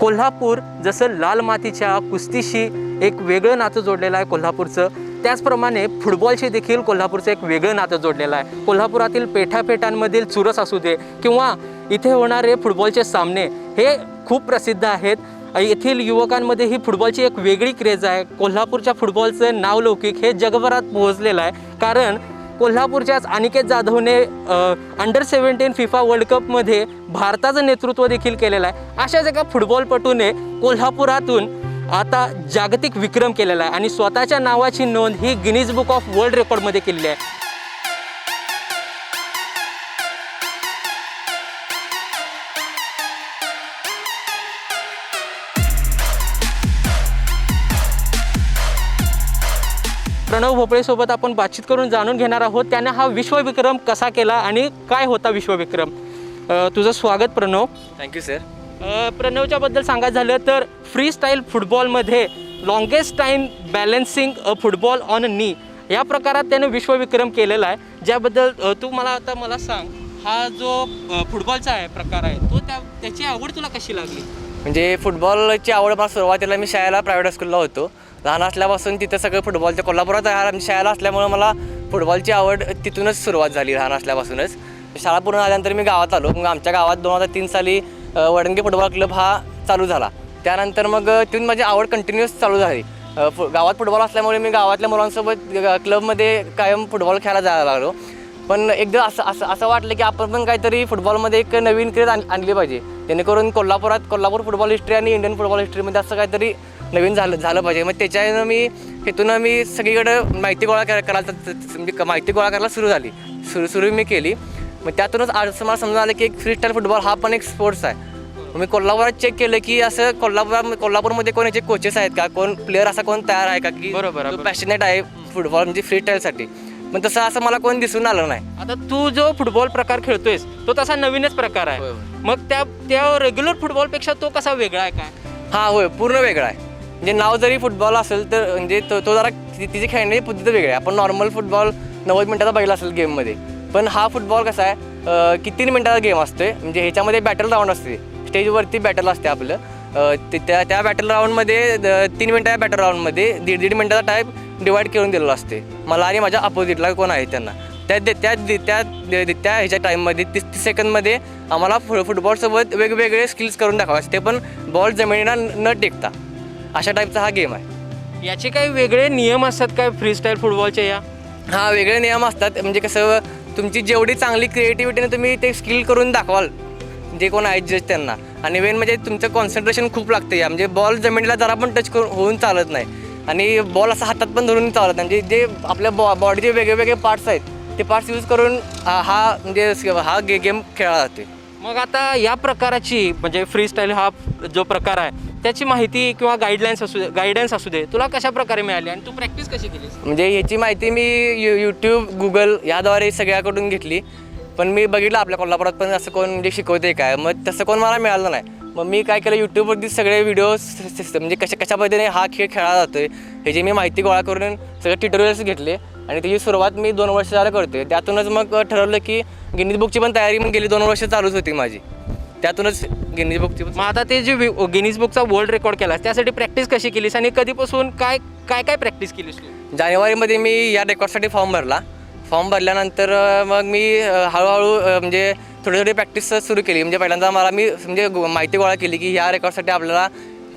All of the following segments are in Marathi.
कोल्हापूर जसं लाल मातीच्या कुस्तीशी एक वेगळं नातं जोडलेलं आहे कोल्हापूरचं, त्याचप्रमाणे फुटबॉलशी देखील कोल्हापूरचं एक वेगळं नातं जोडलेलं आहे. कोल्हापुरातील पेठापेठांमधील चुरस असू दे किंवा इथे होणारे फुटबॉलचे सामने हे खूप प्रसिद्ध आहेत. येथील युवकांमध्ये ही फुटबॉलची एक वेगळी क्रेज आहे. कोल्हापूरच्या फुटबॉलचं नावलौकिक हे जगभरात पोहोचलेलं आहे, कारण कोल्हापूरच्याच अनिकेत जाधवने अंडर-17 फिफा वर्ल्ड कपमध्ये भारताचं नेतृत्व देखील केलेलं आहे. अशाच एका फुटबॉलपटूने कोल्हापुरातून आता जागतिक विक्रम केलेला आहे आणि स्वतःच्या नावाची नोंद ही गिनीज बुक ऑफ वर्ल्ड रेकॉर्डमध्ये केलेली आहे. प्रणव भोपळेसोबत आपण बातचीत करून जाणून घेणार आहोत त्याने हा विश्वविक्रम कसा केला आणि काय होता विश्वविक्रम. तुझं स्वागत प्रणव. Thank you sir. प्रणवच्याबद्दल सांगायचं झालं तर फ्री स्टाईल फुटबॉलमध्ये longest time balancing football on नी या प्रकारात त्यानं विश्वविक्रम केलेला आहे. ज्याबद्दल तू मला सांग, हा जो फुटबॉलचा आहे प्रकार आहे तो त्याची आवड तुला कशी लागली? म्हणजे फुटबॉलची आवड मला सुरुवातीला मी शाळेला प्रायव्हेट स्कूलला होतो. लहान असल्यापासून तिथं सगळं फुटबॉलच्या कोल्हापुरात शाळेला असल्यामुळं मला फुटबॉलची आवड तिथूनच सुरुवात झाली. लहान असल्यापासूनच शाळा पूर्ण झाल्यानंतर मी गावात आलो. मग आमच्या गावात 2003 साली वडंगे फुटबॉल क्लब हा चालू झाला. त्यानंतर मग तिथून माझी आवड कंटिन्युअस चालू झाली. गावात फुटबॉल असल्यामुळे मी गावातल्या मुलांसोबत क्लबमध्ये कायम फुटबॉल खेळायला जायला लागलो. पण एकदा असं वाटलं की आपण पण काहीतरी फुटबॉलमध्ये एक नवीन क्रेज आणली पाहिजे, जेणेकरून कोल्हापूर फुटबॉल हिस्ट्री आणि इंडियन फुटबॉल हिस्ट्रीमध्ये असं काहीतरी नवीन झालं पाहिजे. मग त्याच्यानं हेतून मी सगळीकडे माहिती गोळा करायला सुरू मी केली. मग त्यातूनच असं मला समजून आलं की एक फ्री स्टाईल फुटबॉल हा पण एक स्पोर्ट्स आहे. मी कोल्हापुरात चेक केलं की असं कोल्हापूरमध्ये कोण याचे कोचेस आहेत का, कोण प्लेअर असा कोण तयार आहे का की बरोबर पॅशनेट आहे फुटबॉल म्हणजे फ्री स्टाईलसाठी. पण तसं असं मला कोण दिसून आलं नाही. आता तू जो फुटबॉल प्रकार खेळतोयस तो तसा नवीनच प्रकार आहे. मग त्या रेग्युलर फुटबॉलपेक्षा तो कसा वेगळा आहे काय? हा होय, पूर्ण वेगळा आहे. म्हणजे नाव जरी फुटबॉल असेल तर म्हणजे तो जरा तिची खेळण्याची पद्धत वेगळी आहे. आपण नॉर्मल फुटबॉल 90 मिनिटाचा बघितला असेल गेममध्ये, पण हा फुटबॉल कसा आहे की 3 मिनिटाचा गेम असतोय. म्हणजे ह्याच्यामध्ये बॅटल राऊंड असते, स्टेजवरती बॅटल असते आपलं. त्या बॅटल राऊंडमध्ये 3 मिनिटाच्या बॅटल राऊंडमध्ये 1.5 मिनिटाचा टाईप डिवाईड करून दिलेला असते मला आणि माझ्या अपोजिटला कोण आहे त्यांना. त्या ह्याच्या टाईममध्ये 30 सेकंदमध्ये आम्हाला फुटबॉलसोबत वेगवेगळे स्किल्स करून दाखवायचे, ते पण बॉल जमिनीला न टेकता. अशा टाईपचा हा गेम आहे. याचे काही वेगळे नियम असतात काय फ्री स्टाईल फुटबॉलचे? हा वेगळे नियम असतात. म्हणजे कसं तुमची जेवढी चांगली क्रिएटिव्हिटीने तुम्ही ते स्किल करून दाखवाल जे कोण आहेत जज त्यांना, आणि मेन म्हणजे तुमचं कॉन्सन्ट्रेशन खूप लागतं. या म्हणजे बॉल जमिनीला जरा पण टच होऊन चालत नाही आणि बॉल असं हातात पण धरून चालत नाही. म्हणजे जे आपल्या बॉडीचे वेगवेगळे पार्ट्स आहेत ते पार्ट्स यूज करून हा गेम खेळला जाते. मग आता या प्रकाराची म्हणजे फ्री स्टाईल हा जो प्रकार आहे त्याची माहिती किंवा गायडन्स असू दे तुला कशा प्रकारे मिळाली आणि तू प्रॅक्टिस कशी केलीस? म्हणजे याची माहिती मी यूट्यूब, गुगल याद्वारे सगळ्याकडून घेतली. पण मी बघितलं आपल्या कोल्हापुरात पण असं कोण म्हणजे शिकवते काय, मग तसं कोण मला मिळालं नाही. मग मी काय केलं, यूट्यूबवरती सगळे व्हिडिओज म्हणजे कशा पद्धतीने हा खेळ खेळला जातो आहे ह्याची मी माहिती गोळा करून सगळे ट्युटोरियल्स घेतले आणि त्याची सुरुवात मी 2 वर्ष झालं करते. त्यातूनच मग ठरवलं की गिनीज बुकची पण तयारी मग गेली 2 वर्ष चालूच होती माझी. त्यातूनच गिनीज बुकची. मग आता ते जे गिनीज बुकचा वर्ल्ड रेकॉर्ड केलास त्यासाठी प्रॅक्टिस कशी केलीस आणि कधीपासून काय प्रॅक्टिस केलीस तू? जानेवारीमध्ये मी या रेकॉर्डसाठी फॉर्म भरला. फॉर्म भरल्यानंतर मग मी हळूहळू म्हणजे थोडी प्रॅक्टिस सुरू केली. म्हणजे पहिल्यांदा मी म्हणजे माहिती गोळा केली की ह्या रेकॉर्डसाठी आपल्याला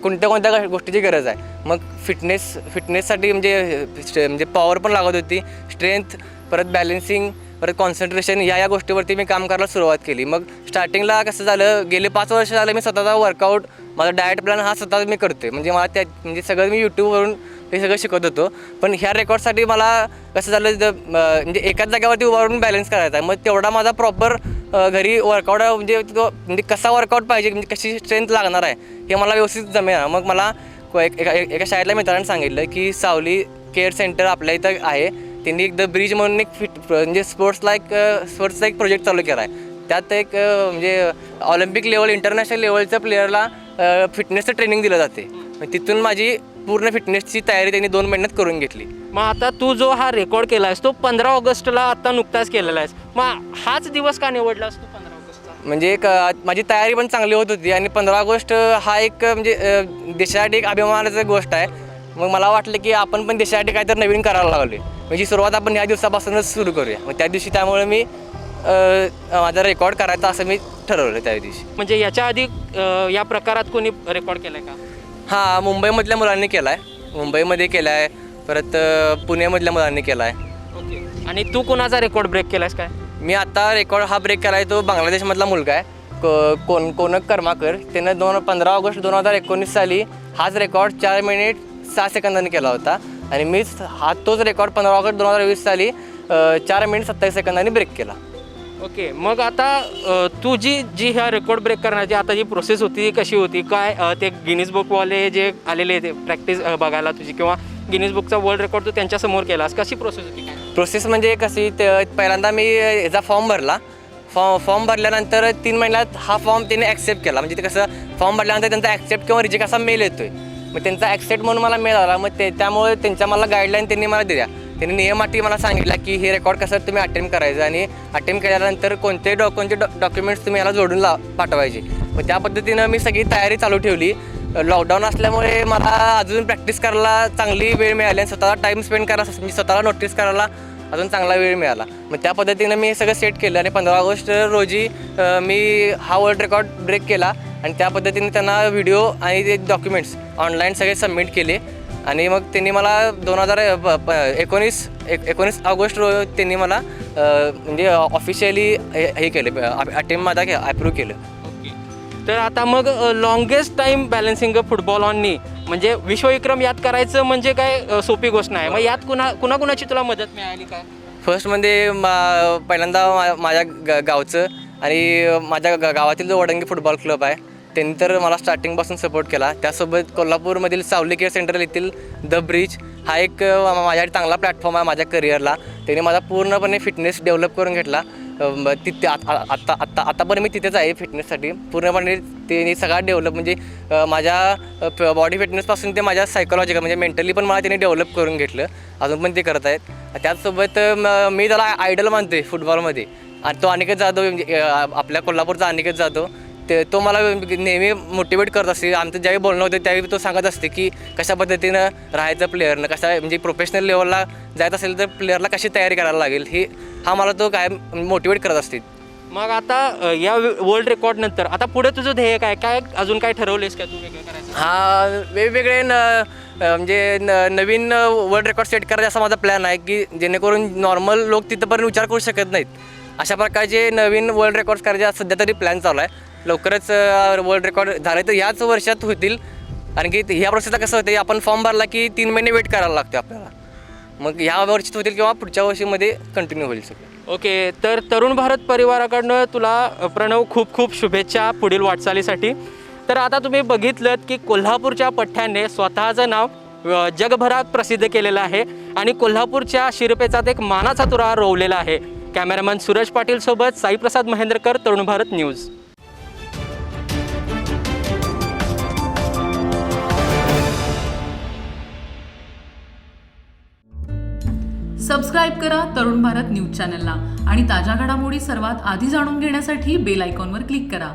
कोणत्या गोष्टीची गरज आहे. मग फिटनेससाठी म्हणजे पॉवर पण लागत होती, स्ट्रेंथ, परत बॅलन्सिंग, परत कॉन्सन्ट्रेशन या गोष्टीवरती मी काम करायला सुरुवात केली. मग स्टार्टिंगला कसं झालं, गेले 5 वर्ष झालं मी स्वतःचा वर्कआउट, माझा डाएट प्लॅन हा स्वतः मी करते. म्हणजे मला म्हणजे सगळं मी यूट्यूबवरून हे सगळं शिकत होतो. पण ह्या रेकॉर्डसाठी मला कसं झालं म्हणजे एकाच जागेवरती उभारून बॅलन्स करायचा आहे. मग तेवढा माझा प्रॉपर घरी वर्कआउट म्हणजे कसा वर्कआउट पाहिजे, म्हणजे कशी स्ट्रेंथ लागणार आहे हे मला व्यवस्थित जमेना. मग मला एका शाळेतल्या मित्रांनी सांगितलं की सावली केअर सेंटर आपल्या इथं आहे, त्यांनी द ब्रिज म्हणून एक म्हणजे स्पोर्ट्सचा एक प्रोजेक्ट चालू केला आहे. त्यात एक म्हणजे ऑलिम्पिक लेवल, इंटरनॅशनल लेवलच्या प्लेयरला फिटनेसचं ट्रेनिंग दिलं जाते. तिथून माझी पूर्ण फिटनेसची तयारी त्यांनी 2 महिन्यात करून घेतली. मग आता तू जो हा रेकॉर्ड केला आहेस तो 15 ऑगस्टला आता नुकताच केलेला आहेस, मग हाच दिवस का निवडलास तू 15 ऑगस्टचा? म्हणजे माझी तयारी पण चांगली होत होती आणि 15 ऑगस्ट हा एक म्हणजे देशासाठी एक अभिमानाची गोष्ट आहे. मग मला वाटलं की आपण पण देशासाठी काहीतरी नवीन करायला लागलो म्हणजे सुरुवात आपण ह्या दिवसापासूनच सुरू करूया. मग त्या दिवशी त्यामुळे मी माझा रेकॉर्ड करायचा असं मी ठरवलं त्या दिवशी. म्हणजे याच्या आधी या प्रकारात कोणी रेकॉर्ड केलं आहे का? हां, मुंबईमधल्या मुलांनी केला आहे, मुंबईमध्ये केला आहे, परत पुण्यामधल्या मुलांनी केला आहे. ओके. आणि तू कोणाचा रेकॉर्ड ब्रेक केलास काय? मी आता रेकॉर्ड हा ब्रेक केला आहे तो बांगलादेशमधला मुलगा आहे कोनक कर्माकर. त्यानं 15 ऑगस्ट 2019 साली हाच रेकॉर्ड 4 मिनिट 6 सेकंदांनी केला होता आणि मीच तोच रेकॉर्ड 15 ऑगस्ट 2020 साली 4 मिनिट 27 सेकंदांनी ब्रेक केला. ओके. मग आता तू जी ह्या रेकॉर्ड ब्रेक करण्याची आता जी प्रोसेस होती ती कशी होती काय? ते गिनीज बुकवाले जे आलेले ते प्रॅक्टिस बघायला तुझी किंवा गिनीज बुकचा वर्ल्ड रेकॉर्ड तू त्यांच्यासमोर केलास, कशी प्रोसेस होती काय? प्रोसेस म्हणजे कशी पहिल्यांदा मी याचा फॉर्म भरला. फॉर्म भरल्यानंतर 3 महिन्यात हा फॉर्म त्यांनी ॲक्सेप्ट केला. म्हणजे ते कसं फॉर्म भरल्यानंतर त्यांचा ॲक्सेप्ट किंवा रिजेक्ट असा मेल येतो आहे. मग त्यांचा ॲक्सेप्ट म्हणून मला मेल आला. मग त्यामुळे त्यांच्या मला गाईडलाईन त्यांनी मला दिल्या. त्यांनी नियमाटी मला सांगितलं की हे रेकॉर्ड कसं तुम्ही अटेम्प्ट करायचं आणि अटेम्प्ट केल्यानंतर कोणते डॉक्युमेंट्स तुम्ही याला जोडून पाठवायचे. मग त्या पद्धतीनं मी सगळी तयारी चालू ठेवली. लॉकडाऊन असल्यामुळे मला अजून प्रॅक्टिस करायला चांगली वेळ मिळाली आणि स्वतःला टाईम स्पेंड करायला म्हणजे स्वतःला नोटीस करायला अजून चांगला वेळ मिळाला. मग त्या पद्धतीनं मी सगळं सेट केलं आणि 15 ऑगस्ट रोजी मी हा वर्ल्ड रेकॉर्ड ब्रेक केला आणि त्या पद्धतीने त्यांना व्हिडिओ आणि ते डॉक्युमेंट्स ऑनलाईन सगळे सबमिट केले आणि मग त्यांनी मला 19 ऑगस्ट त्यांनी मला म्हणजे ऑफिशियली हे केलं अटेम्प्ट माझा अप्रूव्ह केलं. ओके. तर आता मग longest time balancing football on नी म्हणजे विश्वविक्रम यात करायचं म्हणजे काय सोपी गोष्ट नाही. मग यात कुणाकुणाची तुला मदत मिळाली काय? फर्स्टमध्ये पहिल्यांदा माझ्या गावचं आणि माझ्या गावातील जो वडंगी फुटबॉल क्लब आहे त्यांनी तर मला स्टार्टिंगपासून सपोर्ट केला. त्यासोबत कोल्हापूरमधील सावली केअर सेंटर येथील द ब्रिज हा एक माझ्यासाठी चांगला प्लॅटफॉर्म आहे माझ्या करिअरला. त्यांनी माझा पूर्णपणे फिटनेस डेव्हलप करून घेतला. तिथे आतापर्यंत मी तिथेच आहे फिटनेससाठी. पूर्णपणे ते सगळा डेव्हलप म्हणजे माझ्या बॉडी फिटनेसपासून ते माझ्या सायकोलॉजिकल म्हणजे मेंटली पण मला त्यांनी डेव्हलप करून घेतलं. अजून पण ते करत आहेत. त्याचसोबत मी त्याला आयडल मानतो आहे फुटबॉलमध्ये आणि तो अनिकेत जाधव म्हणजे आपल्या कोल्हापूरचा अनिकेत जाधव तो मला नेहमी मोटिवेट करत असते. आमचं ज्यावेळी बोलणं होतं त्यावेळी तो सांगत असते की कशा पद्धतीनं राहायचं प्लेयरनं, कशा म्हणजे प्रोफेशनल लेवलला जायचं असेल तर प्लेयरला कशी तयारी करायला लागेल हा मला तो काय मोटिवेट करत असते. मग आता या वर्ल्ड रेकॉर्ड नंतर आता पुढे तुझं ध्येय काय अजून काय ठरवलेस का तू वेगळं करायचं? हा, वेगवेगळे म्हणजे नवीन वर्ल्ड रेकॉर्ड सेट करायचा असा माझा प्लॅन आहे की जेणेकरून नॉर्मल लोक तिथंपर्यंत विचार करू शकत नाहीत अशा प्रकारचे नवीन वर्ल्ड रेकॉर्ड्स करायचे सध्या तरी प्लॅन चालू आहे. लवकरच वर्ल्ड रेकॉर्ड झाले तर ह्याच वर्षात होतील. कारण की ह्या प्रोसेसला कसं होतं आपण फॉर्म भरला की 3 महिने वेट करायला लागतो आपल्याला. मग ह्या वर्षीत होतील किंवा पुढच्या वर्षीमध्ये कंटिन्यू होईल सगळं. ओके. तर तरुण भारत परिवाराकडनं तुला प्रणव खूप खूप शुभेच्छा पुढील वाटचालीसाठी. तर आता तुम्ही बघितलं की कोल्हापूरच्या पठ्ठ्याने स्वतःचं नाव जगभरात प्रसिद्ध केलेलं आहे आणि कोल्हापूरच्या शिरपेचात एक मानाचा तुरा रोवलेला आहे. कॅमेरामॅन सूरज पाटील सोबत साईप्रसाद महेंद्रकर, तरुण भारत न्यूज. सबस्क्राईब करा तरुण भारत न्यूज चॅनलला आणि ताज्या घडामोडी सर्वात आधी जाणून घेण्यासाठी बेल आयकॉनवर क्लिक करा.